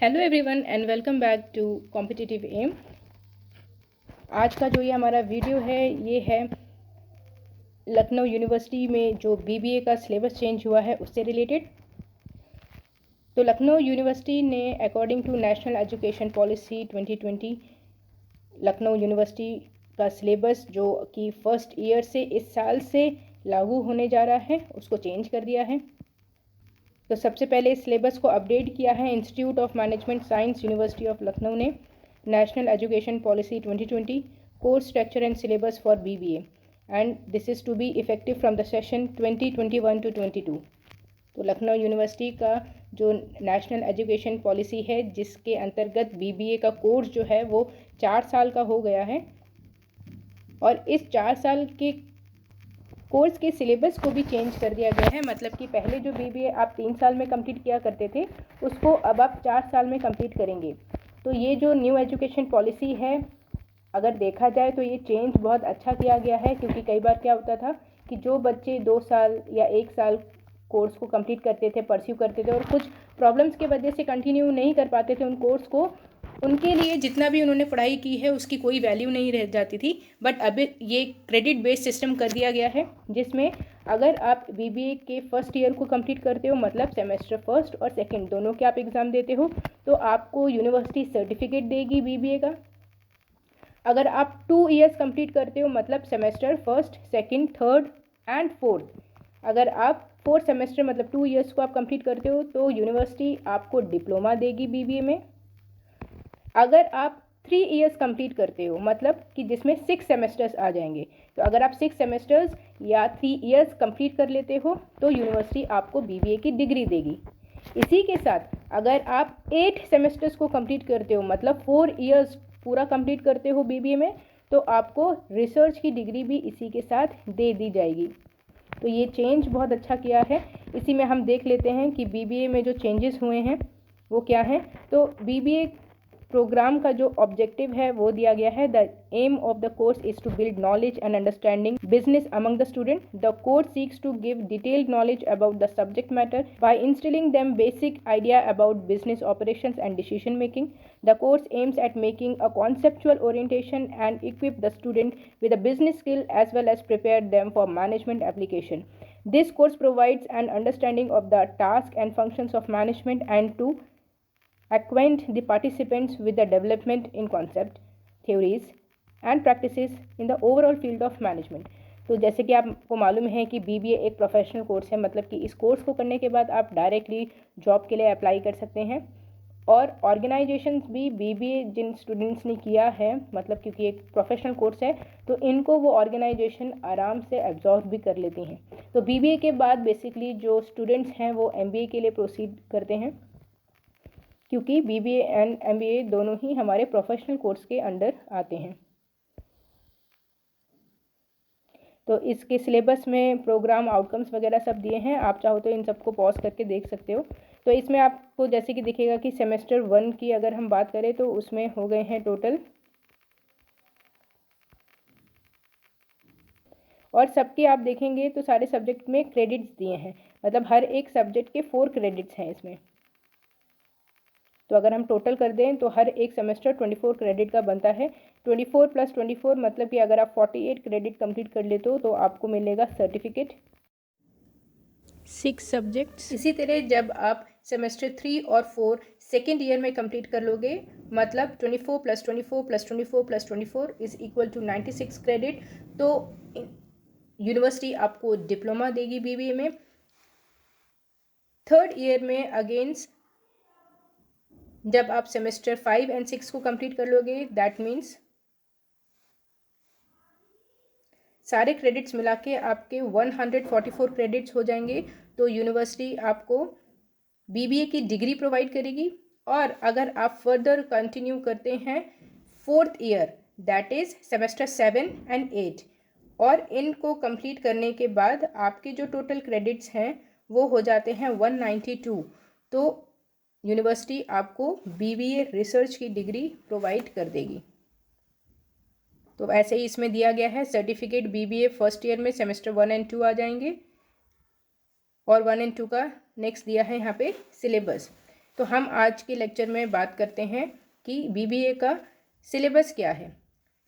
Hello everyone and welcome back to competitive aim. आज का जो ये हमारा वीडियो है ये है लखनऊ यूनिवर्सिटी में जो बीबीए का सिलेबस चेंज हुआ है उससे रिलेटेड। तो लखनऊ यूनिवर्सिटी ने according to national education policy 2020 Lucknow university का सिलेबस जो कि फर्स्ट ईयर से इस साल से लागू होने जा रहा है उसको चेंज कर दिया है। तो सबसे पहले इस सिलेबस को अपडेट किया है institute of management science university of Lucknow ने। National education policy 2020 course structure and syllabus for BBA and this is to be effective from the session 2021 to 22। तो लखनऊ यूनिवर्सिटी का जो नेशनल एजुकेशन पॉलिसी है जिसके अंतर्गत बीबीए का कोर्स जो है वो 4 साल का हो गया है और इस 4 साल के कोर्स के सिलेबस को भी चेंज कर दिया गया है। मतलब कि पहले जो बीबीए आप 3 साल में कंप्लीट किया करते थे उसको अब आप 4 साल में कंप्लीट करेंगे। तो ये जो न्यू एजुकेशन पॉलिसी है अगर देखा जाए तो ये चेंज बहुत अच्छा किया गया है, क्योंकि कई बार क्या होता था कि जो बच्चे 2 साल या 1 साल कोर्स को कंप्लीट करते थे, परस्यू करते थे और कुछ प्रॉब्लम्स की वजह से कंटिन्यू नहीं कर पाते थे उन कोर्स को, उनके लिए जितना भी उन्होंने पढ़ाई की है उसकी कोई वैल्यू नहीं रह जाती थी। बट अब ये क्रेडिट बेस्ड सिस्टम कर दिया गया है जिसमें अगर आप बीबीए के फर्स्ट ईयर को कंप्लीट करते हो, मतलब सेमेस्टर फर्स्ट और सेकंड दोनों के आप एग्ज़ाम देते हो, तो आपको यूनिवर्सिटी सर्टिफिकेट देगी बीबीए का। अगर आप 2 ईयर्स कंप्लीट करते हो, मतलब semester first second third and fourth, अगर आप 4 सेमेस्टर मतलब 2 ईयर्स को आप कंप्लीट करते हो तो यूनिवर्सिटी आपको डिप्लोमा देगी बीबीए में। अगर आप 3 ईयर्स कंप्लीट करते हो, मतलब कि जिसमें 6 सेमेस्टर्स आ जाएंगे, तो अगर आप 6 सेमेस्टर्स या 3 ईयर्स कंप्लीट कर लेते हो तो यूनिवर्सिटी आपको बीबीए की डिग्री देगी। इसी के साथ अगर आप 8 सेमेस्टर्स को कंप्लीट करते हो, मतलब 4 ईयर्स पूरा कंप्लीट करते हो बीबीए में, तो आपको रिसर्च की डिग्री भी इसी के साथ दे दी जाएगी। तो ये चेंज बहुत अच्छा किया है। इसी में हम देख लेते हैं कि बीबीए में जो चेंजेस हुए हैं वो क्या हैं। तो बीबीए प्रोग्राम का जो ऑब्जेक्टिव है वो दिया गया है, the aim of the course is to build knowledge and understanding business among the student. The course seeks to give detailed knowledge about the subject matter by instilling them basic idea about business operations and decision making. The course aims at making a conceptual orientation and equip the student with a business skill as well as prepare them for management application. This course provides an understanding of the task and functions of management and to acquaint the participants with the development in concept, theories and practices in the overall field of management. तो जैसे कि आपको मालूम है कि BBA एक professional course है, मतलब कि इस कोर्स को करने के बाद आप डायरेक्टली जॉब के लिए अप्लाई कर सकते हैं। और ऑर्गेनाइजेशंस भी बीबीए जिन स्टूडेंट्स ने किया है, मतलब क्योंकि एक प्रोफेशनल कोर्स है तो इनको वो ऑर्गेनाइजेशन आराम से एब्जॉर्ब भी कर लेती हैं। तो बीबीए के बाद बेसिकली जो स्टूडेंट्स हैं वो एमबीए के लिए प्रोसीड करते हैं, क्योंकि बीबीए एंड एमबीए दोनों ही हमारे प्रोफेशनल कोर्स के अंडर आते हैं। तो इसके सिलेबस में प्रोग्राम आउटकम्स वगैरह सब दिए हैं, आप चाहो तो इन सबको पॉज करके देख सकते हो। तो इसमें आपको जैसे कि दिखेगा कि सेमेस्टर 1 की अगर हम बात करें तो उसमें हो गए हैं टोटल, और सबके आप देखेंगे तो सारे सब्जेक्ट में क्रेडिट्स दिए हैं, मतलब हर एक सब्जेक्ट के 4 क्रेडिट्स हैं इसमें। तो अगर हम टोटल कर दें तो हर एक सेमेस्टर 24 क्रेडिट का बनता है। 24 + 24 मतलब कि अगर आप 48 क्रेडिट कंप्लीट कर लेते हो तो आपको मिलेगा सर्टिफिकेट 6 सब्जेक्ट्स। इसी तरह जब आप सेमेस्टर 3 और 4 सेकेंड ईयर में कंप्लीट कर लोगे, मतलब 24 + 24 + 24 + 24 इज इक्वल टू 96 क्रेडिट, तो यूनिवर्सिटी आपको डिप्लोमा देगी बीबीए में। थर्ड ईयर में अगेंस्ट जब आप सेमेस्टर 5 और 6 को कंप्लीट कर लोगे, दैट मीन्स सारे क्रेडिट्स मिला के आपके 144 क्रेडिट्स हो जाएंगे। तो यूनिवर्सिटी आपको बीबीए की डिग्री प्रोवाइड करेगी। और अगर आप फर्दर कंटिन्यू करते हैं 4th year, that is semester 7 और 8, और इनको कंप्लीट करने के बाद आपके जो टोटल क्रेडिट्स हैं वो हो जाते हैं 192। तो यूनिवर्सिटी आपको बीबीए रिसर्च की डिग्री प्रोवाइड कर देगी। तो ऐसे ही इसमें दिया गया है सर्टिफिकेट बीबीए फर्स्ट ईयर में सेमेस्टर 1 और 2 आ जाएंगे, और 1 और 2 का नेक्स्ट दिया है यहाँ पे सिलेबस। तो हम आज के लेक्चर में बात करते हैं कि बीबीए का सिलेबस क्या है।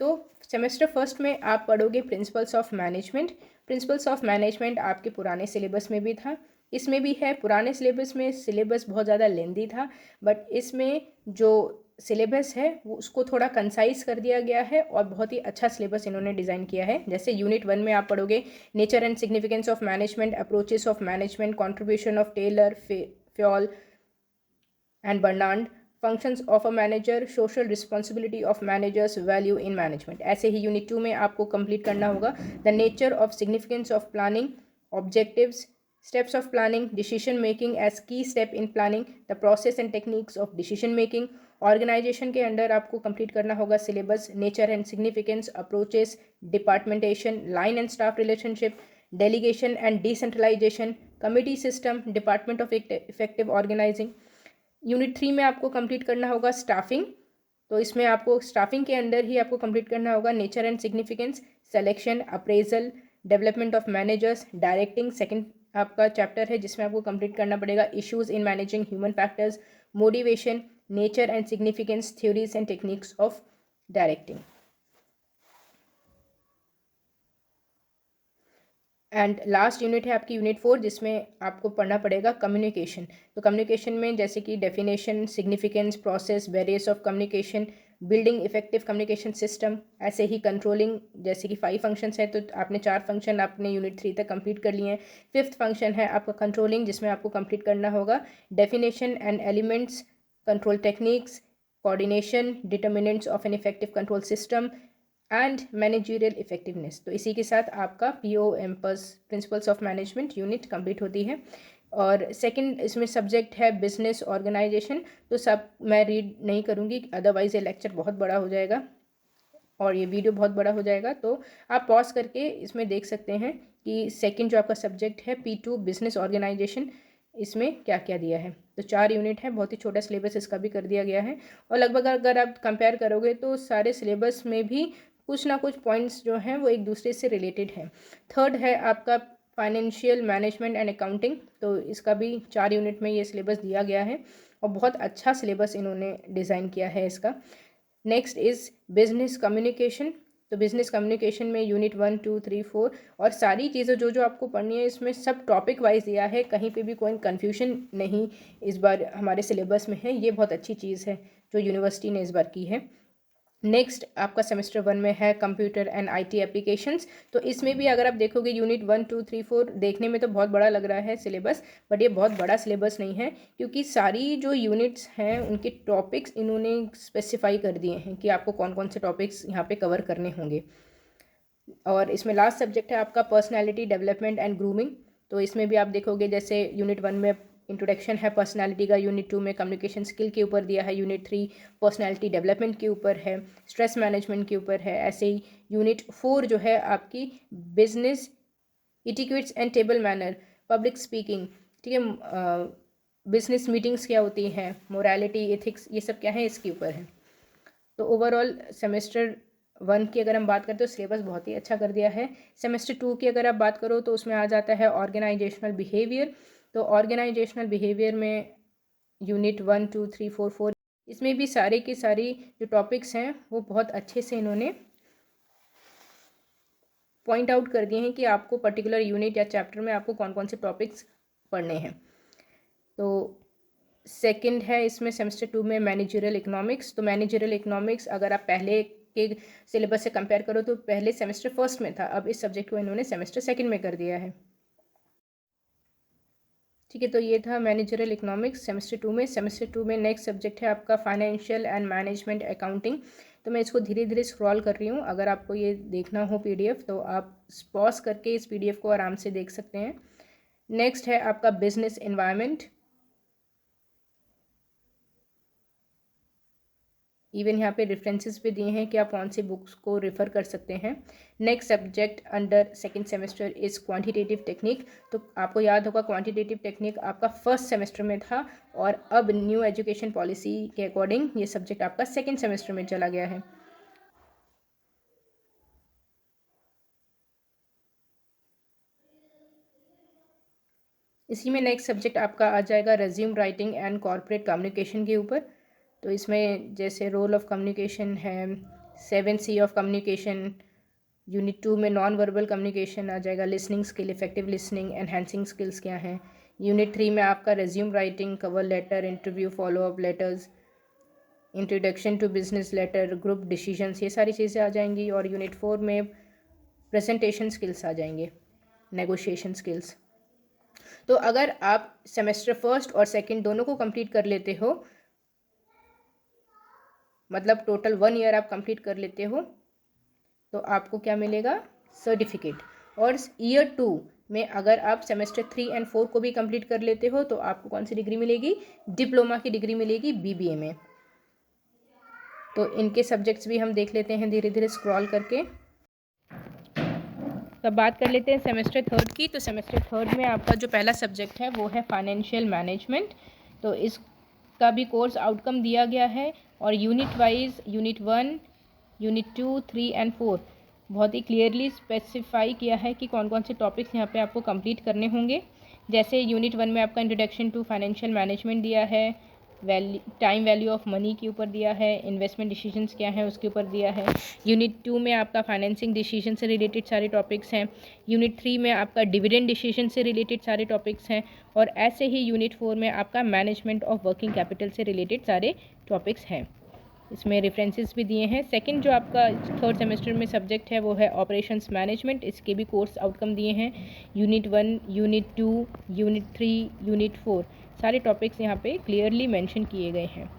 तो सेमेस्टर फर्स्ट में आप पढ़ोगे principles of management. Principles of management आपके पुराने सिलेबस में भी था, इसमें भी है। पुराने सिलेबस में सिलेबस बहुत ज़्यादा लेंदी था, बट इसमें जो सिलेबस है वो उसको थोड़ा कंसाइज कर दिया गया है और बहुत ही अच्छा सिलेबस इन्होंने डिज़ाइन किया है। जैसे यूनिट 1 में आप पढ़ोगे nature and significance of management, approaches of management, contribution of Taylor, Fayol and Barnard, functions of a manager, social responsibility of managers, value in management. ऐसे ही यूनिट 2 में आपको कंप्लीट करना होगा the nature of significance of planning, objectives, steps of planning, decision making as key step in planning, the process and techniques of decision making। Organisation के under आपको complete करना होगा syllabus nature and significance, approaches, departmentation, line and staff relationship, delegation and decentralisation, committee system, department of effective organising. Unit 3 में आपको complete करना होगा staffing. तो इसमें आपको स्टाफिंग के अंडर ही आपको कंप्लीट करना होगा nature and significance, selection, appraisal, development of managers, directing. Second आपका चैप्टर है जिसमें आपको कंप्लीट करना पड़ेगा issues in managing human factors, motivation, nature and significance, theories and techniques of directing. And last unit है आपकी यूनिट 4 जिसमें आपको पढ़ना पड़ेगा कम्युनिकेशन। तो कम्युनिकेशन में जैसे कि definition, significance, process, barriers of communication, building effective communication system, ऐसे ही कंट्रोलिंग। जैसे कि 5 फंक्शंस है तो आपने 4 फंक्शन आपने यूनिट 3 तक कंप्लीट कर लिए हैं। 5th फंक्शन है आपका कंट्रोलिंग जिसमें आपको कंप्लीट करना होगा definition and elements, control techniques, coordination, determinants of an effective control system and managerial effectiveness. तो इसी के साथ आपका POM principles of management unit complete होती है। और सेकंड इसमें सब्जेक्ट है बिजनेस ऑर्गेनाइजेशन। तो सब मैं रीड नहीं करूँगी, अदरवाइज ये लेक्चर बहुत बड़ा हो जाएगा और ये वीडियो बहुत बड़ा हो जाएगा। तो आप पॉज करके इसमें देख सकते हैं कि सेकंड जो आपका सब्जेक्ट है P2 बिजनेस ऑर्गेनाइजेशन, इसमें क्या क्या दिया है। तो 4 यूनिट है, बहुत ही छोटा सिलेबस इसका भी कर दिया गया है। और लगभग अगर आप कंपेयर करोगे तो सारे सिलेबस में भी कुछ ना कुछ पॉइंट्स जो हैं वो एक दूसरे से रिलेटेड हैं। थर्ड है आपका फाइनेंशियल मैनेजमेंट एंड अकाउंटिंग। तो इसका भी 4 यूनिट में ये सिलेबस दिया गया है और बहुत अच्छा सिलेबस इन्होंने डिज़ाइन किया है इसका। Next is business communication. तो बिजनेस कम्युनिकेशन में यूनिट 1, 2, 3, 4 और सारी चीज़ें जो जो आपको पढ़नी है इसमें सब टॉपिक वाइज दिया है, कहीं पे भी कोई कन्फ्यूजन नहीं इस बार हमारे सिलेबस में है। ये बहुत अच्छी चीज़ है जो यूनिवर्सिटी ने इस बार की है। नेक्स्ट आपका सेमेस्टर 1 में है कंप्यूटर एंड IT एप्लीकेशंस। तो इसमें भी अगर आप देखोगे यूनिट 1, 2, 3, 4 देखने में तो बहुत बड़ा लग रहा है सिलेबस, बट ये बहुत बड़ा सिलेबस नहीं है क्योंकि सारी जो यूनिट्स हैं उनके टॉपिक्स इन्होंने स्पेसिफाई कर दिए हैं कि आपको कौन कौन से टॉपिक्स यहाँ पे कवर करने होंगे। और इसमें लास्ट सब्जेक्ट है आपका पर्सनैलिटी डेवलपमेंट एंड ग्रूमिंग। तो इसमें भी आप देखोगे जैसे यूनिट 1 में इंट्रोडक्शन है पर्सनालिटी का, यूनिट 2 में कम्युनिकेशन स्किल के ऊपर दिया है, यूनिट 3 पर्सनालिटी डेवलपमेंट के ऊपर है, स्ट्रेस मैनेजमेंट के ऊपर है। ऐसे ही यूनिट 4 जो है आपकी business etiquettes and table manner, public speaking, ठीक है, बिजनेस मीटिंग्स क्या होती हैं, मोरालिटी, एथिक्स, ये सब क्या है इसके ऊपर है। तो ओवरऑल सेमेस्टर 1 की अगर हम बात करें तो सिलेबस बहुत ही अच्छा कर दिया है। सेमेस्टर 2 की अगर आप बात करो तो उसमें आ जाता है ऑर्गेनाइजेशनल बिहेवियर। तो ऑर्गेनाइजेशनल बिहेवियर में यूनिट 1, 2, 3, 4, 4 इसमें भी सारे की सारी जो टॉपिक्स हैं वो बहुत अच्छे से इन्होंने पॉइंट आउट कर दिए हैं कि आपको पर्टिकुलर यूनिट या चैप्टर में आपको कौन कौन से टॉपिक्स पढ़ने हैं। तो सेकंड है इसमें सेमेस्टर 2 में मैनेजरियल इकोनॉमिक्स। तो मैनेजरियल इकोनॉमिक्स अगर आप पहले के सिलेबस से कंपेयर करो तो पहले सेमेस्टर फर्स्ट में था, अब इस सब्जेक्ट को इन्होंने सेमेस्टर सेकंड में कर दिया है। ठीक है, तो ये था मैनेजरियल इकोनॉमिक्स सेमेस्टर 2 में। सेमेस्टर 2 में नेक्स्ट सब्जेक्ट है आपका फाइनेंशियल एंड मैनेजमेंट अकाउंटिंग। तो मैं इसको धीरे धीरे स्क्रॉल कर रही हूँ, अगर आपको ये देखना हो PDF तो आप पॉज करके इस PDF को आराम से देख सकते हैं। नेक्स्ट है आपका बिजनेस एनवायरनमेंट, इवन यहाँ पे रेफरेंसेस भी दिए हैं कि आप कौन सी बुक्स को रेफ़र कर सकते हैं। Next subject under second semester is quantitative technique. तो आपको याद होगा क्वांटिटेटिव टेक्निक आपका फर्स्ट सेमेस्टर में था और अब न्यू एजुकेशन पॉलिसी के अकॉर्डिंग ये सब्जेक्ट आपका सेकंड सेमेस्टर में चला गया है। इसी में नेक्स्ट सब्जेक्ट आपका आ जाएगा resume writing and corporate communication के ऊपर। तो इसमें जैसे रोल ऑफ कम्युनिकेशन है, 7C ऑफ कम्युनिकेशन। यूनिट 2 में नॉन वर्बल कम्युनिकेशन आ जाएगा, listening skill, effective listening, enhancing skills क्या हैं। यूनिट 3 में आपका resume writing, cover letter, interview follow-up letters, introduction to business letter, group decisions, ये सारी चीज़ें आ जाएंगी। और यूनिट 4 में प्रेजेंटेशन स्किल्स आ जाएंगे, नेगोशिएशन स्किल्स। तो अगर आप सेमेस्टर फर्स्ट और सेकंड दोनों को कंप्लीट कर लेते हो, मतलब टोटल 1 ईयर आप कंप्लीट कर लेते हो, तो आपको क्या मिलेगा? सर्टिफिकेट। और ईयर 2 में अगर आप सेमेस्टर 3 एंड 4 को भी कंप्लीट कर लेते हो तो आपको कौन सी डिग्री मिलेगी? डिप्लोमा की डिग्री मिलेगी बीबीए में। तो इनके सब्जेक्ट्स भी हम देख लेते हैं धीरे धीरे स्क्रॉल करके। तब बात कर लेते हैं सेमेस्टर थर्ड की। तो सेमेस्टर थर्ड में आपका जो पहला सब्जेक्ट है वो है फाइनेंशियल मैनेजमेंट। तो इसका भी कोर्स आउटकम दिया गया है और unit wise unit 1, unit 2, 3 and 4 बहुत ही क्लियरली स्पेसिफाई किया है कि कौन कौन से टॉपिक्स यहाँ पे आपको कंप्लीट करने होंगे। जैसे यूनिट 1 में आपका इंट्रोडक्शन टू फाइनेंशियल मैनेजमेंट दिया है, टाइम वैल्यू ऑफ मनी के ऊपर दिया है, इन्वेस्टमेंट डिसीजंस क्या है उसके ऊपर दिया है। यूनिट 2 में आपका फाइनेंसिंग डिसीजन से रिलेटेड सारे टॉपिक्स हैं। यूनिट 3 में आपका डिविडेंड डिसीजन से रिलेटेड सारे टॉपिक्स हैं। और ऐसे ही यूनिट 4 में आपका मैनेजमेंट ऑफ वर्किंग कैपिटल से रिलेटेड सारे टॉपिक्स हैं। इसमें रेफरेंसेस भी दिए हैं। सेकंड जो आपका थर्ड सेमेस्टर में सब्जेक्ट है वो है ऑपरेशंस मैनेजमेंट। इसके भी कोर्स आउटकम दिए हैं। यूनिट 1, यूनिट 2, यूनिट 3, यूनिट 4 सारे टॉपिक्स यहाँ पे क्लियरली मेंशन किए गए हैं।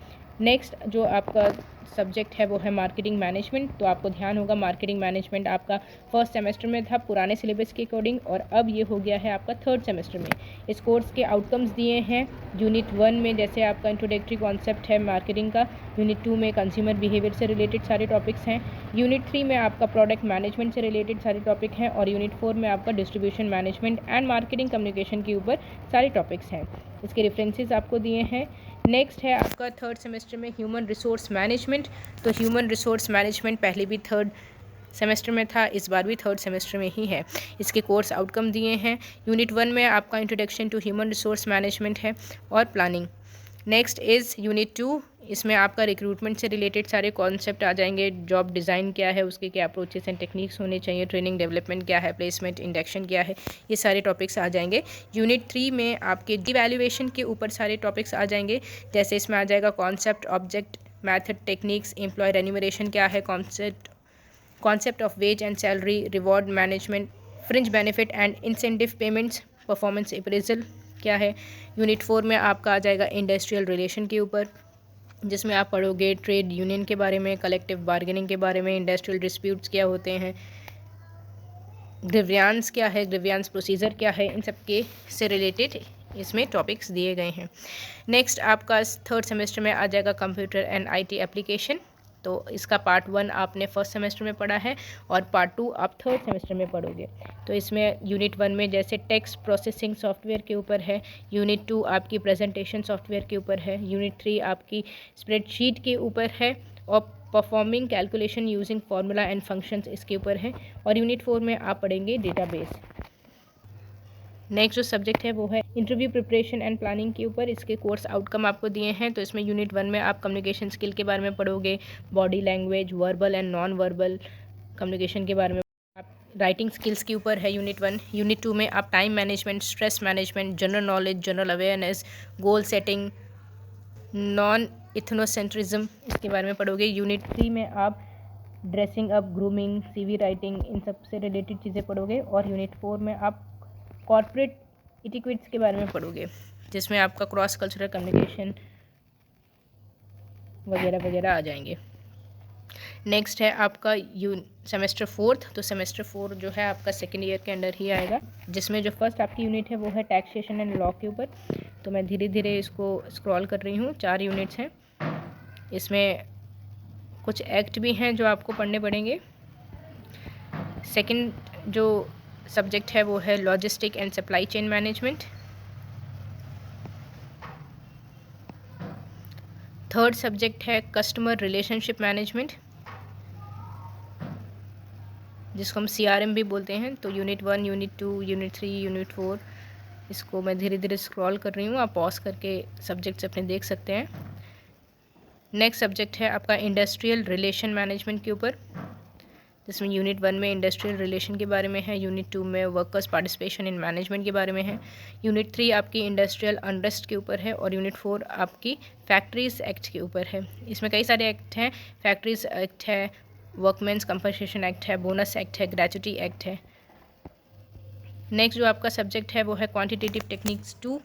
नेक्स्ट जो आपका सब्जेक्ट है वो है मार्केटिंग मैनेजमेंट। तो आपको ध्यान होगा मार्केटिंग मैनेजमेंट आपका फर्स्ट सेमेस्टर में था पुराने सिलेबस के अकॉर्डिंग, और अब ये हो गया है आपका थर्ड सेमेस्टर में। इस कोर्स के आउटकम्स दिए हैं। यूनिट 1 में जैसे आपका इंट्रोडक्टरी कॉन्सेप्ट है मार्केटिंग का, यूनिट 2 में कंज्यूमर बिहेवियर से रिलेटेड सारे टॉपिक्स हैं, यूनिट 3 में आपका प्रोडक्ट मैनेजमेंट से रिलेटेड सारे टॉपिक हैं, और यूनिट 4 में आपका distribution management and marketing communication के ऊपर सारे टॉपिक्स हैं। इसके रेफरेंसेस आपको दिए हैं। नेक्स्ट है आपका थर्ड सेमेस्टर में ह्यूमन रिसोर्स मैनेजमेंट। तो ह्यूमन रिसोर्स मैनेजमेंट पहले भी थर्ड सेमेस्टर में था, इस बार भी थर्ड सेमेस्टर में ही है। इसके कोर्स आउटकम दिए हैं। यूनिट 1 में आपका introduction to human resource management है और प्लानिंग। नेक्स्ट इज़ यूनिट 2, इसमें आपका रिक्रूटमेंट से रिलेटेड सारे कॉन्सेप्ट आ जाएंगे। जॉब डिज़ाइन क्या है, उसके क्या अप्रोचेस एंड टेक्निक्स होने चाहिए, ट्रेनिंग डेवलपमेंट क्या है, प्लेसमेंट इंडक्शन क्या है, ये सारे टॉपिक्स आ जाएंगे। यूनिट 3 में आपके डिवैल्यूएशन के ऊपर सारे टॉपिक्स आ जाएंगे। जैसे इसमें आ जाएगा concept, object, method, techniques, employ remuneration क्या है, concept of wage and salary, reward management, fringe benefit and incentive payments, performance appraisal क्या है। यूनिट 4 में आपका आ जाएगा इंडस्ट्रियल रिलेशन के ऊपर, जिसमें आप पढ़ोगे ट्रेड यूनियन के बारे में, कलेक्टिव बार्गेनिंग के बारे में, इंडस्ट्रियल डिस्प्यूट्स क्या होते हैं, ग्रीवियंस क्या है, ग्रीवियंस प्रोसीजर क्या है, इन सब के से रिलेटेड इसमें टॉपिक्स दिए गए हैं। नेक्स्ट आपका थर्ड सेमेस्टर में आ जाएगा कंप्यूटर एंड आईटी एप्लीकेशन। तो इसका पार्ट 1 आपने फर्स्ट सेमेस्टर में पढ़ा है और पार्ट 2 आप थर्ड सेमेस्टर में पढ़ोगे। तो इसमें यूनिट 1 में जैसे टेक्स्ट प्रोसेसिंग सॉफ्टवेयर के ऊपर है, यूनिट 2 आपकी प्रेजेंटेशन सॉफ्टवेयर के ऊपर है, यूनिट 3 आपकी स्प्रेडशीट के ऊपर है, और performing calculation using formula and functions इसके ऊपर है, और यूनिट 4 में आप पढ़ेंगे डेटाबेस। नेक्स्ट जो सब्जेक्ट है वो है इंटरव्यू प्रिपरेशन एंड प्लानिंग के ऊपर। इसके कोर्स आउटकम आपको दिए हैं। तो इसमें यूनिट 1 में आप कम्युनिकेशन स्किल के बारे में पढ़ोगे, body language, verbal and non verbal communication के बारे में। आप राइटिंग स्किल्स के ऊपर है यूनिट 1। यूनिट 2 में आप time management, stress management, general knowledge, general awareness, goal setting, non ethnocentrism इसके बारे में पढ़ोगे। यूनिट 3 में आप dressing up, grooming, CV writing, इन सब से रिलेटेड चीज़ें पढ़ोगे, और यूनिट 4 में आप कॉर्पोरेट इटिक्वेट्स के बारे में पढ़ोगे, जिसमें आपका क्रॉस कल्चरल कम्युनिकेशन वगैरह वगैरह आ जाएंगे। नेक्स्ट है आपका सेमेस्टर 4। तो सेमेस्टर 4 जो है आपका सेकेंड ईयर के अंडर ही आएगा, जिसमें जो फर्स्ट आपकी यूनिट है वो है टैक्सेशन एंड लॉ के ऊपर। तो मैं धीरे धीरे इसको स्क्रॉल कर रही हूँ। 4 यूनिट्स हैं, इसमें कुछ एक्ट भी हैं जो आपको पढ़ने पड़ेंगे। सेकेंड जो सब्जेक्ट है वो है logistic and supply chain management. Third subject है कस्टमर रिलेशनशिप मैनेजमेंट, जिसको हम CRM भी बोलते हैं। तो यूनिट 1, यूनिट 2, यूनिट 3, यूनिट 4 इसको मैं धीरे धीरे स्क्रॉल कर रही हूँ, आप पॉज करके सब्जेक्ट्स अपने देख सकते हैं। नेक्स्ट सब्जेक्ट है आपका इंडस्ट्रियल रिलेशन मैनेजमेंट के ऊपर, जिसमें यूनिट 1 में इंडस्ट्रियल रिलेशन के बारे में है, यूनिट 2 में वर्कर्स पार्टिसिपेशन इन मैनेजमेंट के बारे में है, यूनिट 3 आपकी इंडस्ट्रियल अनरेस्ट के ऊपर है और यूनिट 4 आपकी फैक्ट्रीज एक्ट के ऊपर है। इसमें कई सारे एक्ट हैं, फैक्ट्रीज एक्ट है, वर्कमेंस कंपनसेशन एक्ट है, बोनस एक्ट है, ग्रेचुटी एक्ट है। नेक्स्ट जो आपका सब्जेक्ट है वो है क्वांटिटेटिव टेक्निक्स 2।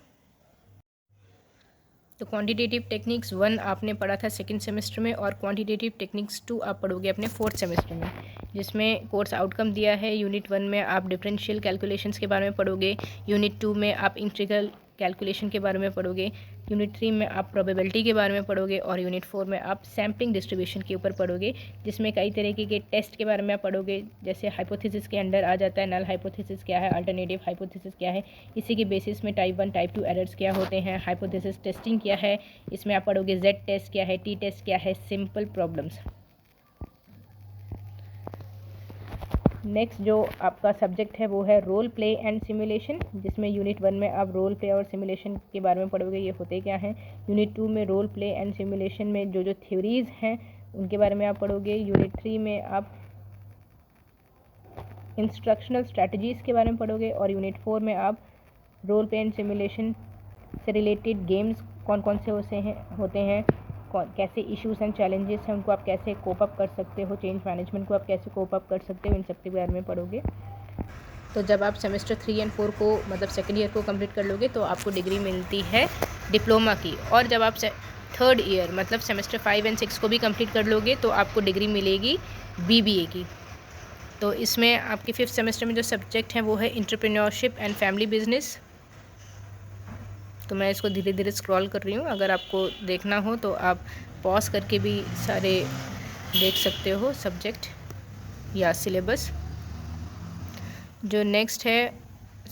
तो क्वांटिटेटिव टेक्निक्स 1 आपने पढ़ा था सेकंड सेमेस्टर में और क्वांटिटेटिव टेक्निक्स 2 आप पढ़ोगे अपने फोर्थ सेमेस्टर में, जिसमें कोर्स आउटकम दिया है। यूनिट 1 में आप डिफरेंशियल कैलकुलेशंस के बारे में पढ़ोगे, यूनिट 2 में आप इंटीग्रल कैलकुलेशन के बारे में पढ़ोगे, यूनिट 3 में आप प्रोबेबिलिटी के बारे में पढ़ोगे और यूनिट 4 में आप सैम्पलिंग डिस्ट्रीब्यूशन के ऊपर पढ़ोगे, जिसमें कई तरीके के टेस्ट के बारे में आप पढ़ोगे। जैसे हाइपोथेसिस के अंडर आ जाता है नल हाइपोथेसिस क्या है, अल्टरनेटिव हाइपोथेसिस क्या है, इसी के बेसिस में टाइप 1 टाइप 2 एरर्स क्या होते हैं, हाइपोथेसिस टेस्टिंग क्या है, इसमें आप पढ़ोगे जेड टेस्ट क्या है, टी टेस्ट क्या है, सिंपल प्रॉब्लम्स। नेक्स्ट जो आपका सब्जेक्ट है वो है रोल प्ले एंड सिमुलेशन, जिसमें यूनिट 1 में आप रोल प्ले और सिमुलेशन के बारे में पढ़ोगे, ये होते क्या हैं। यूनिट 2 में रोल प्ले एंड सिमुलेशन में जो जो थ्योरीज हैं उनके बारे में आप पढ़ोगे। यूनिट 3 में आप इंस्ट्रक्शनल स्ट्रैटेजीज़ के बारे में पढ़ोगे और यूनिट 4 में आप रोल प्ले एंड सिमुलेशन से रिलेटेड गेम्स कौन कौन से होते हैं, कैसे इश्यूज एंड चैलेंजेस हैं उनको आप कैसे कोप अप कर सकते हो, चेंज मैनेजमेंट को आप कैसे कोप अप कर सकते हो, इन सब के बारे में पढ़ोगे। तो जब आप सेमेस्टर 3 एंड 4 को मतलब सेकेंड ईयर को कंप्लीट कर लोगे तो आपको डिग्री मिलती है डिप्लोमा की, और जब आप थर्ड ईयर मतलब सेमेस्टर 5 एंड 6 को भी कंप्लीट कर लोगे तो आपको डिग्री मिलेगी बीबीए की। तो इसमें आपके 5th सेमेस्टर में जो सब्जेक्ट हैं वो है एंटरप्रेन्योरशिप एंड फैमिली बिजनेस। तो मैं इसको धीरे धीरे स्क्रॉल कर रही हूँ, अगर आपको देखना हो तो आप पॉज करके भी सारे देख सकते हो सब्जेक्ट या सिलेबस। जो नेक्स्ट है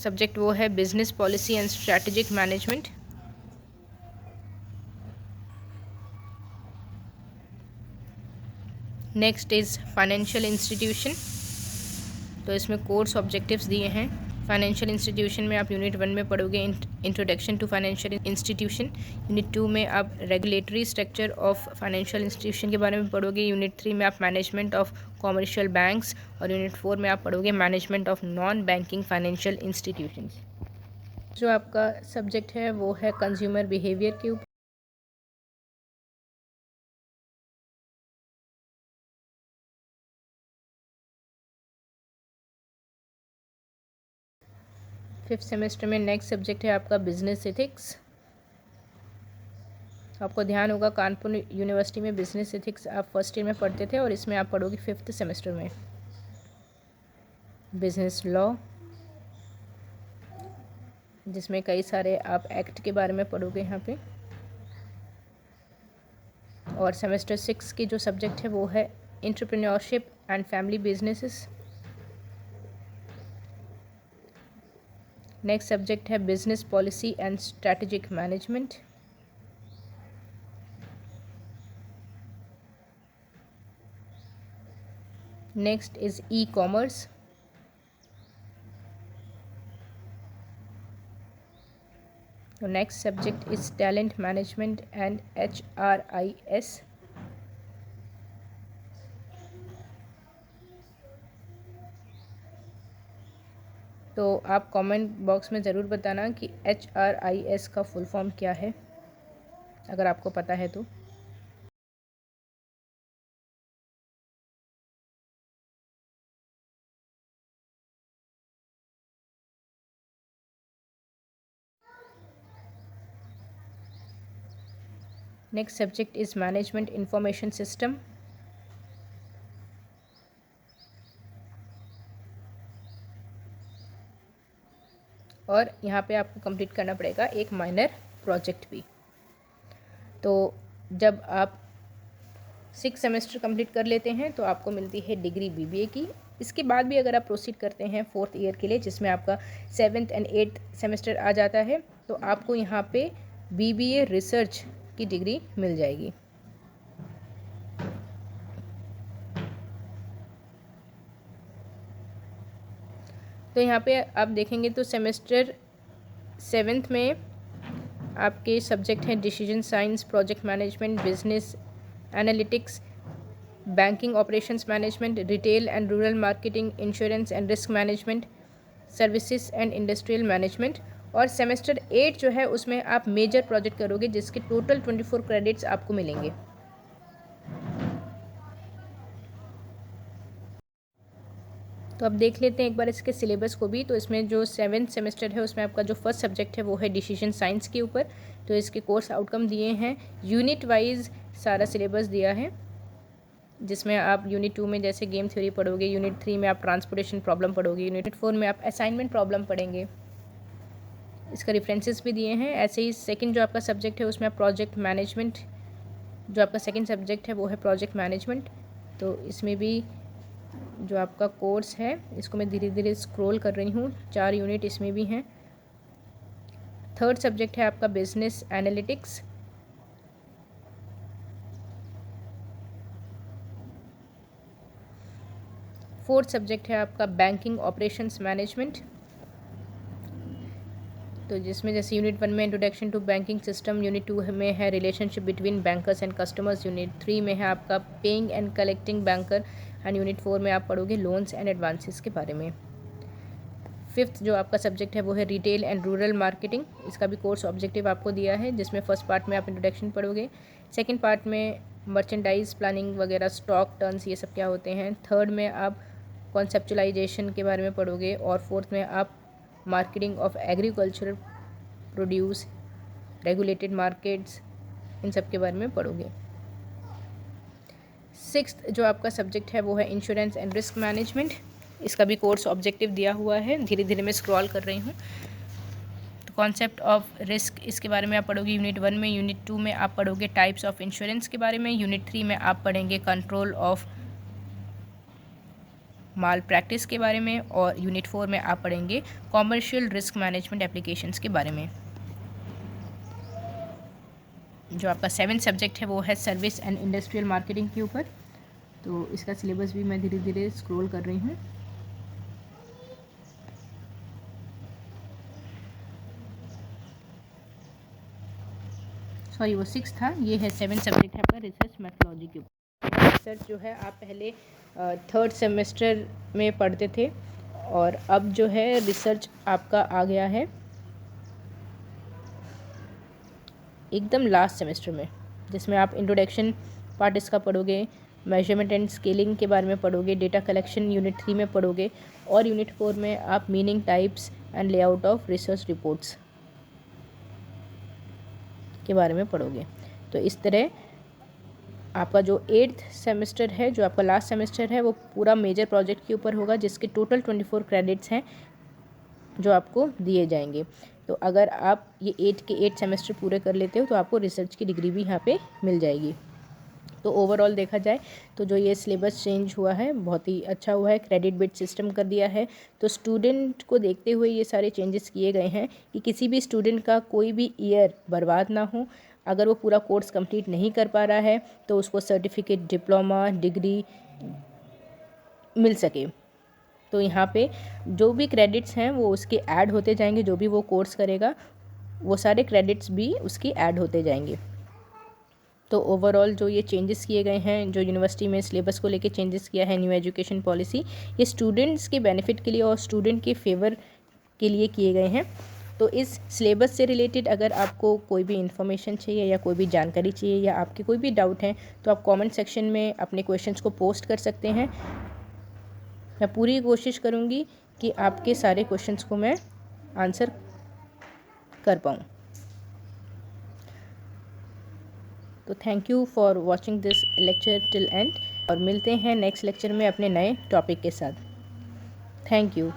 सब्जेक्ट वो है business policy and strategic management. Next is financial institution, तो इसमें कोर्स ऑब्जेक्टिव्स दिए हैं। फाइनेंशियल इंस्टीट्यूशन में आप यूनिट 1 में पढ़ोगे introduction to financial institution, unit 2 में आप regulatory structure of financial institution के बारे में पढ़ोगे, यूनिट 3 में आप मैनेजमेंट ऑफ कॉमर्शियल बैंक्स और यूनिट 4 में आप पढ़ोगे management of non banking financial institutions. जो आपका सब्जेक्ट है वो है कंज्यूमर बिहेवियर के ऊपर। फिफ्थ सेमेस्टर में नेक्स्ट सब्जेक्ट है आपका बिजनेस एथिक्स। आपको ध्यान होगा कानपुर यूनिवर्सिटी में बिजनेस एथिक्स आप फर्स्ट ईयर में पढ़ते थे और इसमें आप पढ़ोगे 5th सेमेस्टर में बिजनेस लॉ, जिसमें कई सारे आप एक्ट के बारे में पढ़ोगे यहाँ पे। और सेमेस्टर 6 की जो सब्जेक्ट है वो है entrepreneurship and family businesses. Next subject है business policy and strategic management. Next is e commerce. Next subject is talent management and HRIS। तो आप कमेंट बॉक्स में ज़रूर बताना कि HRIS का फुल फॉर्म क्या है, अगर आपको पता है तो। Next subject is management information system. और यहाँ पे आपको कंप्लीट करना पड़ेगा एक माइनर प्रोजेक्ट भी। तो जब आप 6 सेमेस्टर कंप्लीट कर लेते हैं तो आपको मिलती है डिग्री बीबीए की। इसके बाद भी अगर आप प्रोसीड करते हैं 4th ईयर के लिए, जिसमें आपका 7th एंड 8th सेमेस्टर आ जाता है, तो आपको यहाँ पे बीबीए रिसर्च की डिग्री मिल जाएगी। तो यहाँ पे आप देखेंगे तो सेमेस्टर 7th में आपके सब्जेक्ट हैं decision science, project management, business analytics, banking operations management, retail and rural marketing, insurance and risk management, services and industrial management. और सेमेस्टर 8 जो है उसमें आप मेजर प्रोजेक्ट करोगे जिसके टोटल 24 क्रेडिट्स आपको मिलेंगे। तो अब देख लेते हैं एक बार इसके सिलेबस को भी। तो इसमें जो 7th सेमेस्टर है उसमें आपका जो फर्स्ट सब्जेक्ट है वो है डिसीजन साइंस के ऊपर। तो इसके कोर्स आउटकम दिए हैं, यूनिट वाइज सारा सिलेबस दिया है, जिसमें आप यूनिट 2 में जैसे गेम थ्योरी पढ़ोगे, यूनिट 3 में आप ट्रांसपोर्टेशन प्रॉब्लम पढ़ोगे, यूनिट 4 में आप असाइनमेंट प्रॉब्लम पढ़ेंगे। इसका रेफरेंसेस भी दिए हैं। ऐसे ही सेकंड जो आपका सब्जेक्ट है उसमें आप प्रोजेक्ट मैनेजमेंट, जो आपका सेकंड सब्जेक्ट है वो है प्रोजेक्ट मैनेजमेंट। तो इसमें भी जो आपका कोर्स है, इसको मैं धीरे धीरे स्क्रॉल कर रही हूँ, 4 यूनिट इसमें भी हैं। थर्ड सब्जेक्ट है आपका बिजनेस एनालिटिक्स। फोर्थ सब्जेक्ट है आपका बैंकिंग ऑपरेशंस मैनेजमेंट। तो जिसमें जैसे यूनिट 1 में introduction to banking system, unit 2 में है relationship between bankers and customers, unit 3 में है आपका paying and collecting banker, and unit 4 में आप पढ़ोगे लोन्स एंड एडवांसेस के बारे में। फिफ्थ जो आपका सब्जेक्ट है वो है रिटेल एंड रूरल मार्केटिंग। इसका भी कोर्स ऑब्जेक्टिव आपको दिया है, जिसमें फर्स्ट पार्ट में आप इंट्रोडक्शन पढ़ोगे, सेकेंड पार्ट में मर्चेंडाइज प्लानिंग वगैरह, स्टॉक टर्न्स, ये सब क्या होते हैं, थर्ड में आप कॉन्सेप्चुलाइजेशन के बारे में पढ़ोगे, और फोर्थ में आप marketing of agricultural produce, regulated markets, इन सब के बारे में पढ़ोगे। सिक्स्थ जो आपका सब्जेक्ट है वो है इंश्योरेंस एंड रिस्क मैनेजमेंट। इसका भी कोर्स ऑब्जेक्टिव दिया हुआ है, धीरे धीरे मैं स्क्रॉल कर रही हूँ। तो कॉन्सेप्ट ऑफ रिस्क, इसके बारे में आप पढ़ोगे यूनिट 1 में, यूनिट 2 में आप पढ़ोगे टाइप्स ऑफ इंश्योरेंस के बारे में, यूनिट 3 में आप पढ़ेंगे कंट्रोल ऑफ माल प्रैक्टिस के बारे में, और यूनिट 4 में आप पढ़ेंगे कॉमर्शियल रिस्क मैनेजमेंट एप्लीकेशंस के बारे में। जो आपका 7th सब्जेक्ट है वो है सर्विस एंड इंडस्ट्रियल मार्केटिंग के ऊपर। तो इसका सिलेबस भी मैं धीरे धीरे स्क्रॉल कर रही हूँ। सॉरी वो 6 था, ये है 7th सब्जेक्ट है आपका रिसर्च मेथोलॉजी के ऊपर। रिसर्च जो है आप पहले 3rd सेमेस्टर में पढ़ते थे, और अब जो है रिसर्च आपका आ गया है एकदम लास्ट सेमेस्टर में, जिसमें आप इंट्रोडक्शन पार्ट इसका पढ़ोगे, मेजरमेंट एंड स्केलिंग के बारे में पढ़ोगे, डेटा कलेक्शन यूनिट 3 में पढ़ोगे, और यूनिट 4 में आप meaning, types and layout of research reports के बारे में पढ़ोगे। तो इस तरह आपका जो 8th सेमेस्टर है, जो आपका लास्ट सेमेस्टर है, वो पूरा मेजर प्रोजेक्ट के ऊपर होगा, जिसके टोटल 24 क्रेडिट्स हैं जो आपको दिए जाएंगे। तो अगर आप ये 8 सेमेस्टर पूरे कर लेते हो तो आपको रिसर्च की डिग्री भी यहाँ पे मिल जाएगी। तो ओवरऑल देखा जाए तो जो ये सिलेबस चेंज हुआ है बहुत ही अच्छा हुआ है, क्रेडिट बेस्ड सिस्टम कर दिया है। तो स्टूडेंट को देखते हुए ये सारे चेंजेस किए गए हैं कि किसी भी स्टूडेंट का कोई भी ईयर बर्बाद ना हो। अगर वो पूरा कोर्स कंप्लीट नहीं कर पा रहा है तो उसको सर्टिफिकेट, डिप्लोमा, डिग्री मिल सके। तो यहाँ पे जो भी क्रेडिट्स हैं वो उसके ऐड होते जाएंगे, जो भी वो कोर्स करेगा वो सारे क्रेडिट्स भी उसकी ऐड होते जाएंगे। तो ओवरऑल जो ये चेंजेस किए गए हैं, जो यूनिवर्सिटी में सिलेबस को लेके चेंजेस किया है न्यू एजुकेशन पॉलिसी, ये स्टूडेंट्स के बेनिफिट के लिए और स्टूडेंट के फेवर के लिए किए गए हैं। तो इस सिलेबस से रिलेटेड अगर आपको कोई भी इन्फॉर्मेशन चाहिए या कोई भी जानकारी चाहिए या आपके कोई भी डाउट हैं तो आप कमेंट सेक्शन में अपने क्वेश्चंस को पोस्ट कर सकते हैं। मैं पूरी कोशिश करूँगी कि आपके सारे क्वेश्चंस को मैं आंसर कर पाऊँ। तो thank you for watching this lecture till and, और मिलते हैं नेक्स्ट लेक्चर में अपने नए टॉपिक के साथ। Thank you.